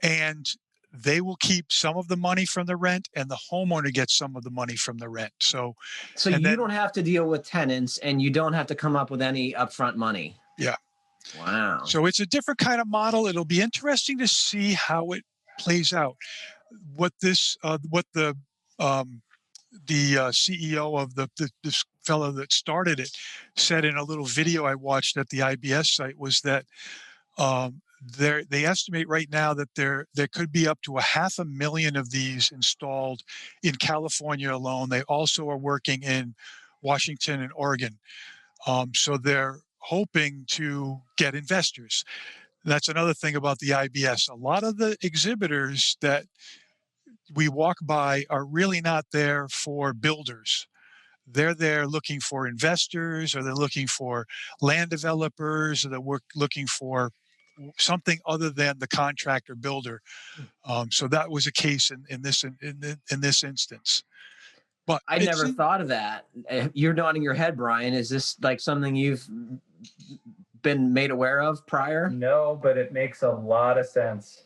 Speaker 3: and they will keep some of the money from the rent, and the homeowner gets some of the money from the rent. So
Speaker 2: you don't have to deal with tenants, and you don't have to come up with any upfront money.
Speaker 3: Yeah.
Speaker 2: Wow.
Speaker 3: So it's a different kind of model. It'll be interesting to see how it plays out. What the CEO of this fellow that started it said in a little video I watched at the IBS site was that they estimate right now that there could be up to 500,000 of these installed in California alone. They also are working in Washington and Oregon. So they're hoping to get investors. That's another thing about the IBS. A lot of the exhibitors that we walk by are really not there for builders. They're there looking for investors, or they're looking for land developers, or they're looking for something other than the contractor builder. So that was a case in this instance. But
Speaker 2: I never thought of that. You're nodding your head, Bryan. Is this like something you've been made aware of prior?
Speaker 5: No, but it makes a lot of sense.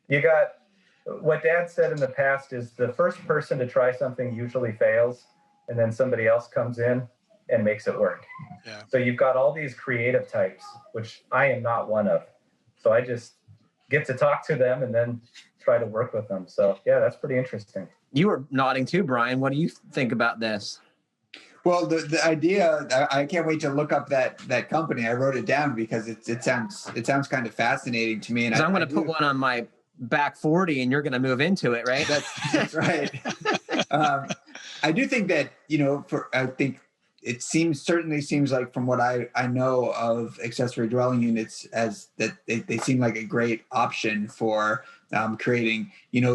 Speaker 5: You got what Dad said in the past is the first person to try something usually fails, and then somebody else comes in and makes it work.
Speaker 3: Yeah.
Speaker 5: So you've got all these creative types, which I am not one of. So I just get to talk to them and then try to work with them. So yeah, that's pretty interesting.
Speaker 2: You were nodding too, Bryan. What do you think about this?
Speaker 1: Well, the idea, I can't wait to look up that company. I wrote it down because it sounds kind of fascinating to me. And
Speaker 2: I'm going to put one on my back 40 and you're going to move into it, right?
Speaker 1: That's right. I do think that, I think it certainly seems like from what I know of accessory dwelling units as that they seem like a great option for creating,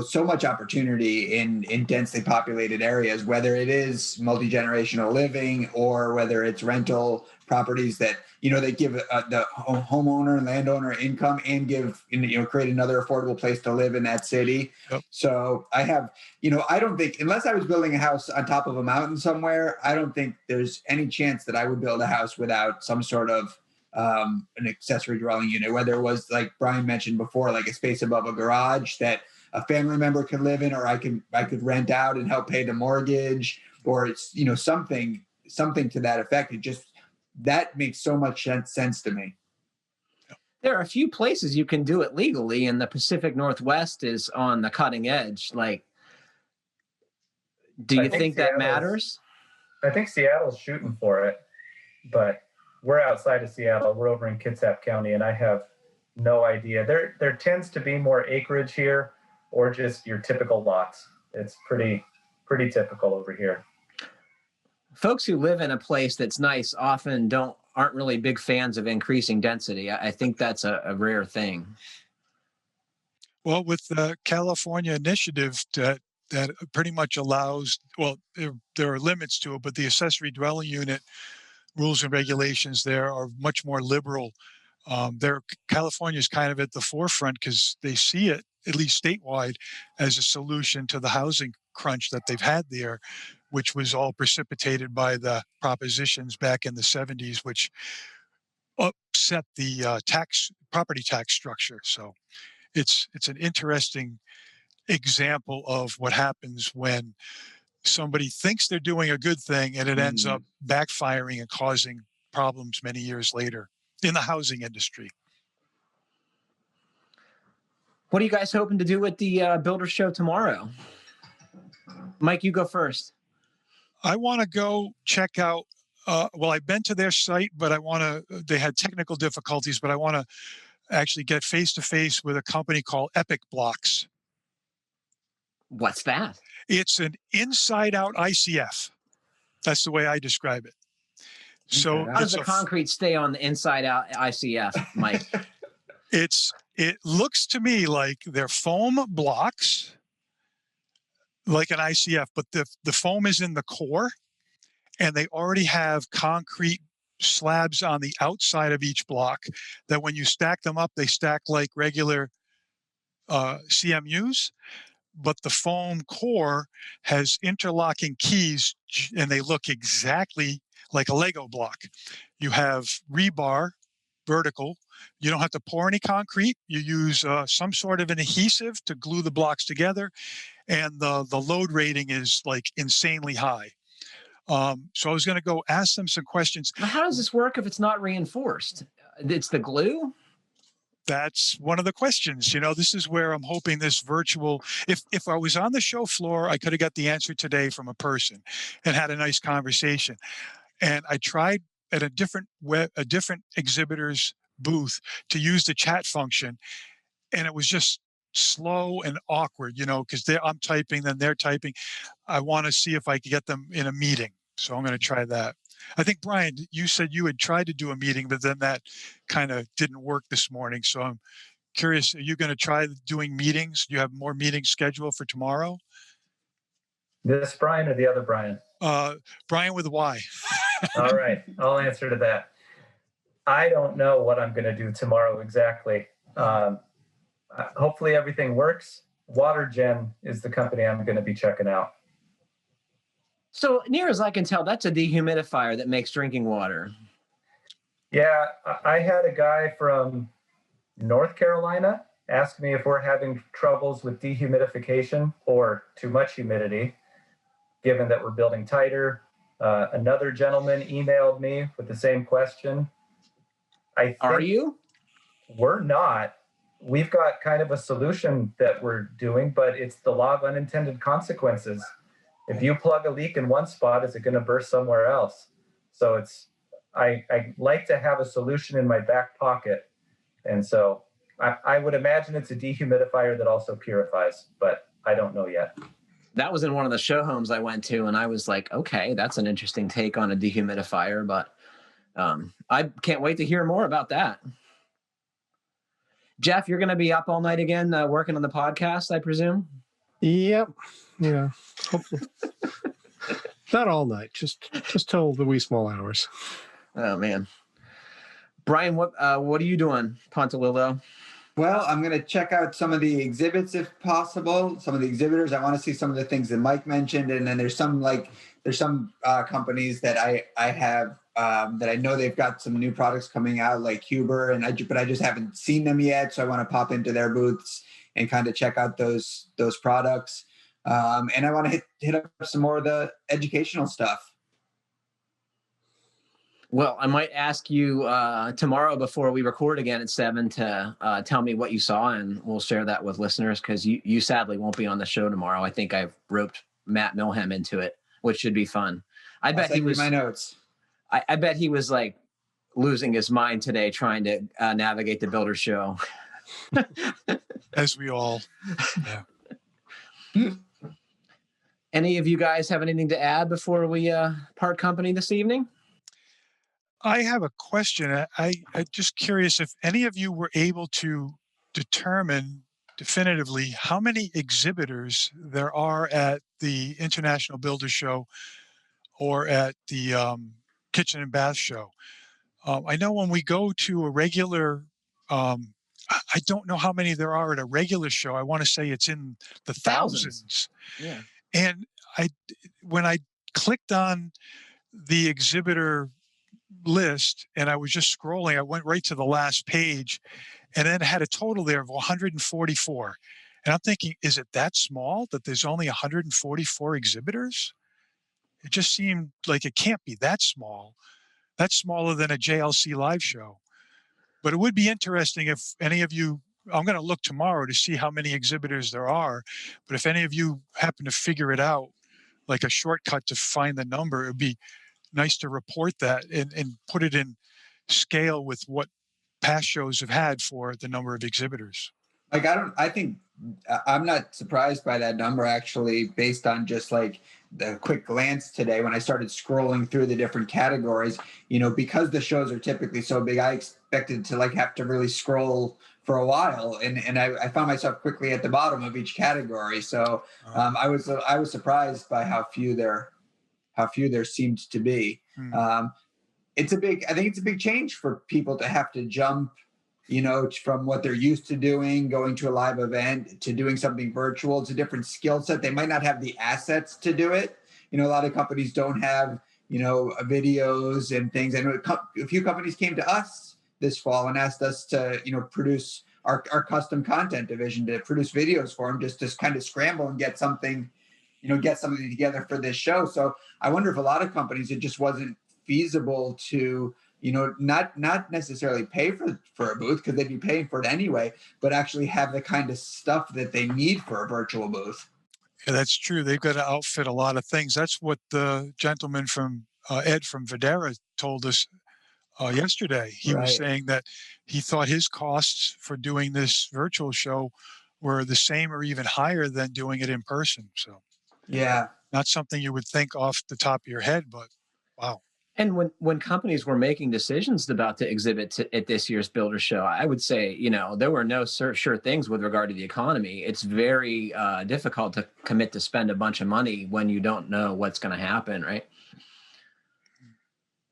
Speaker 1: so much opportunity in densely populated areas, whether it is multi-generational living or whether it's rental properties that, they give the homeowner and landowner income and give, create another affordable place to live in that city.
Speaker 3: Yep. So
Speaker 1: I have, I don't think, unless I was building a house on top of a mountain somewhere, I don't think there's any chance that I would build a house without some sort of an accessory dwelling unit, whether it was like Bryan mentioned before, like a space above a garage that a family member could live in, or I could rent out and help pay the mortgage, or it's, something to that effect. That makes so much sense to me.
Speaker 2: There are a few places you can do it legally, and the Pacific Northwest is on the cutting edge. Like, do you think that matters?
Speaker 5: I think Seattle's shooting for it, but we're outside of Seattle. We're over in Kitsap County, and I have no idea. There tends to be more acreage here, or just your typical lots. It's pretty typical over here.
Speaker 2: Folks who live in a place that's nice often aren't really big fans of increasing density. I think that's a rare thing.
Speaker 3: Well, with the California initiative that pretty much allows, well, there are limits to it, but the accessory dwelling unit rules and regulations there are much more liberal. California is kind of at the forefront because they see it, at least statewide, as a solution to the housing crunch that they've had there, which was all precipitated by the propositions back in the 70s, which upset the property tax structure. So it's an interesting example of what happens when somebody thinks they're doing a good thing and it ends up backfiring and causing problems many years later in the housing industry.
Speaker 2: What are you guys hoping to do at the Builder Show tomorrow? Mike, you go first.
Speaker 3: I want to go check out, well, I've been to their site, but they had technical difficulties, but I want to actually get face-to-face with a company called Epic Blocks.
Speaker 2: What's that?
Speaker 3: It's an inside-out ICF. That's the way I describe it. So
Speaker 2: how does the concrete stay on the inside out ICF, Mike?
Speaker 3: It looks to me like they're foam blocks, like an ICF, but the foam is in the core, and they already have concrete slabs on the outside of each block that when you stack them up, they stack like regular CMUs. But the foam core has interlocking keys, and they look exactly like a Lego block. You have rebar, vertical. You don't have to pour any concrete. You use some sort of an adhesive to glue the blocks together, and the load rating is like insanely high. So I was going to go ask them some questions.
Speaker 2: How does this work if it's not reinforced? It's the glue?
Speaker 3: That's one of the questions. This is where I'm hoping this virtual, if I was on the show floor, I could have got the answer today from a person and had a nice conversation. And I tried at a different exhibitor's booth to use the chat function, and it was just slow and awkward, because I'm typing, then they're typing. I want to see if I could get them in a meeting. So I'm going to try that. I think, Brian, you said you had tried to do a meeting, but then that kind of didn't work this morning. So I'm curious, are you going to try doing meetings? Do you have more meetings scheduled for tomorrow?
Speaker 5: This Brian or the other Brian?
Speaker 3: Brian with a Y.
Speaker 5: All right, I'll answer to that. I don't know what I'm going to do tomorrow exactly. Hopefully everything works. WaterGen is the company I'm going to be checking out.
Speaker 2: So near as I can tell, that's a dehumidifier that makes drinking water.
Speaker 5: Yeah, I had a guy from North Carolina ask me if we're having troubles with dehumidification or too much humidity, given that we're building tighter. Another gentleman emailed me with the same question.
Speaker 2: Are you?
Speaker 5: We're not. We've got kind of a solution that we're doing, but it's the law of unintended consequences. If you plug a leak in one spot, is it going to burst somewhere else? So I like to have a solution in my back pocket. And so I would imagine it's a dehumidifier that also purifies, but I don't know yet.
Speaker 2: That was in one of the show homes I went to, and I was like, okay, that's an interesting take on a dehumidifier, but I can't wait to hear more about that. Jeff, you're going to be up all night again working on the podcast, I presume?
Speaker 4: Yep. Yeah. Hopefully. Not all night, just till the wee small hours.
Speaker 2: Oh, man. Brian, what are you doing, Pontolilo?
Speaker 1: Well, I'm going to check out some of the exhibits if possible. Some of the exhibitors. I want to see some of the things that Mike mentioned, and then there's some companies that I have that I know they've got some new products coming out, like Huber, but I just haven't seen them yet. So I want to pop into their booths and kind of check out those products. And I want to hit up some more of the educational stuff.
Speaker 2: Well, I might ask you tomorrow before we record again at 7 to tell me what you saw, and we'll share that with listeners, because you sadly won't be on the show tomorrow. I think I've roped Matt Milham into it, which should be fun. I bet he was my notes. I bet he was like losing his mind today trying to navigate the Builder Show.
Speaker 3: As we all. Yeah.
Speaker 2: Any of you guys have anything to add before we part company this evening?
Speaker 3: I have a question. I'm just curious if any of you were able to determine definitively how many exhibitors there are at the International Builder Show or at the Kitchen and Bath Show. I know when we go to a regular, I don't know how many there are at a regular show. I want to say it's in the thousands.
Speaker 2: Yeah.
Speaker 3: And when I clicked on the exhibitor list and I was just scrolling, I went right to the last page, And then it had a total there of 144. And I'm thinking, is it that small that there's only 144 exhibitors? It just seemed like it can't be that small. That's smaller than a JLC live show. But it would be interesting if any of you, I'm going to look tomorrow to see how many exhibitors there are. But if any of you happen to figure it out, like a shortcut to find the number, it would be nice to report that and put it in scale with what past shows have had for the number of exhibitors.
Speaker 1: Like, I'm not surprised by that number, actually, based on just like the quick glance today when I started scrolling through the different categories. Because the shows are typically so big, I expected to like have to really scroll for a while, and I found myself quickly at the bottom of each category. So I was surprised by how few there seemed to be. I think it's a big change for people to have to jump, from what they're used to doing, going to a live event, to doing something virtual. It's a different skill set. They might not have the assets to do it. A lot of companies don't have, videos and things. And a few companies came to us this fall and asked us to, produce our custom content division, to produce videos for them, just to kind of scramble and get something together for this show. So I wonder if a lot of companies, it just wasn't feasible to, not necessarily pay for a booth, because they'd be paying for it anyway, but actually have the kind of stuff that they need for a virtual booth.
Speaker 3: Yeah, that's true. They've got to outfit a lot of things. That's what the gentleman from Ed from Videra told us yesterday. He was saying that he thought his costs for doing this virtual show were the same or even higher than doing it in person. So
Speaker 1: yeah,
Speaker 3: not something you would think off the top of your head, but wow.
Speaker 2: And when companies were making decisions about to exhibit at this year's Builder Show, I would say, there were no sure things with regard to the economy. It's very difficult to commit to spend a bunch of money when you don't know what's going to happen, right?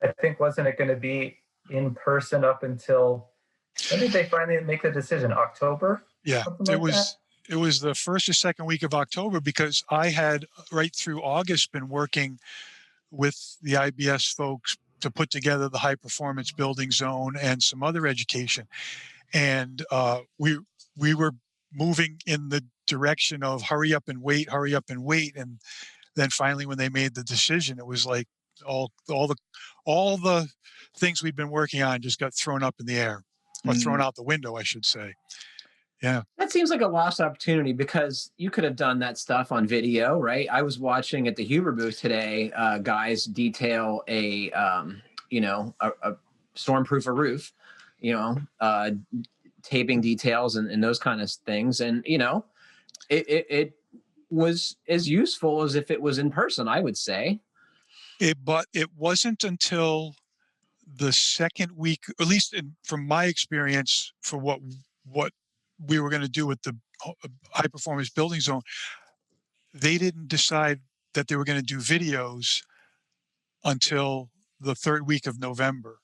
Speaker 5: I think, wasn't it going to be in person up until, when did they finally make the decision? October?
Speaker 3: Yeah, it was the first or second week of October, because I had right through August been working with the IBS folks to put together the high performance building zone and some other education. And we were moving in the direction of hurry up and wait. And then finally, when they made the decision, it was like all the things we'd been working on just got thrown up in the air, or thrown out the window, I should say. Yeah.
Speaker 2: That seems like a lost opportunity, because you could have done that stuff on video, right? I was watching at the Huber booth today, guys detail a stormproof roof, taping details and those kind of things. And, it was as useful as if it was in person, I would say.
Speaker 3: But it wasn't until the second week, at least from my experience, for what we were going to do with the high performance building zone, they didn't decide that they were going to do videos until the third week of November.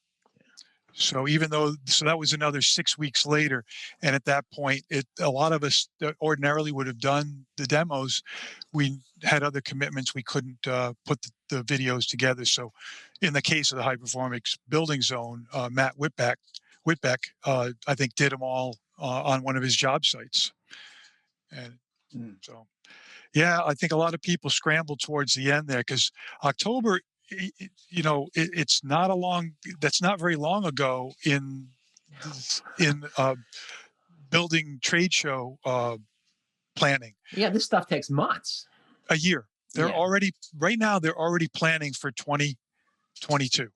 Speaker 3: So that was another 6 weeks later. And at that point, a lot of us that ordinarily would have done the demos, we had other commitments. We couldn't put the videos together. So in the case of the high performance building zone, Matt Whitbeck, I think did them all on one of his job sites. And so, yeah, I think a lot of people scrambled towards the end there, because October, it's that's not very long ago in building trade show planning.
Speaker 2: Yeah, this stuff takes months.
Speaker 3: A year. They're already planning for 2022.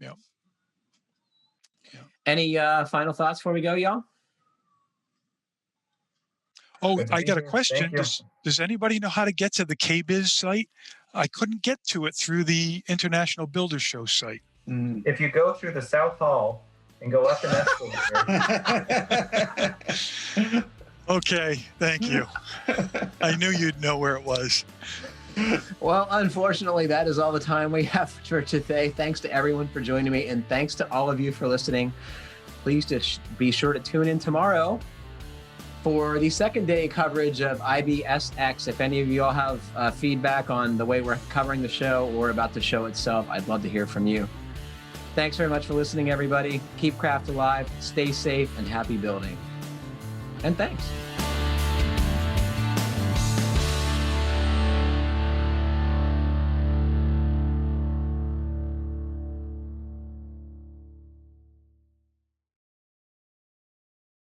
Speaker 3: Yeah.
Speaker 2: Any final thoughts before we go, y'all?
Speaker 3: Oh, I got a question. Does anybody know how to get to the KBIS site? I couldn't get to it through the International Builders Show site.
Speaker 5: If you go through the South Hall and go up an escalator.
Speaker 3: Okay, thank you. I knew you'd know where it was.
Speaker 2: Well, unfortunately, that is all the time we have for today. Thanks to everyone for joining me, and thanks to all of you for listening. Please just be sure to tune in tomorrow for the second day coverage of IBSx. If any of you all have feedback on the way we're covering the show or about the show itself, I'd love to hear from you. Thanks very much for listening, everybody. Keep craft alive, stay safe, and happy building. And thanks.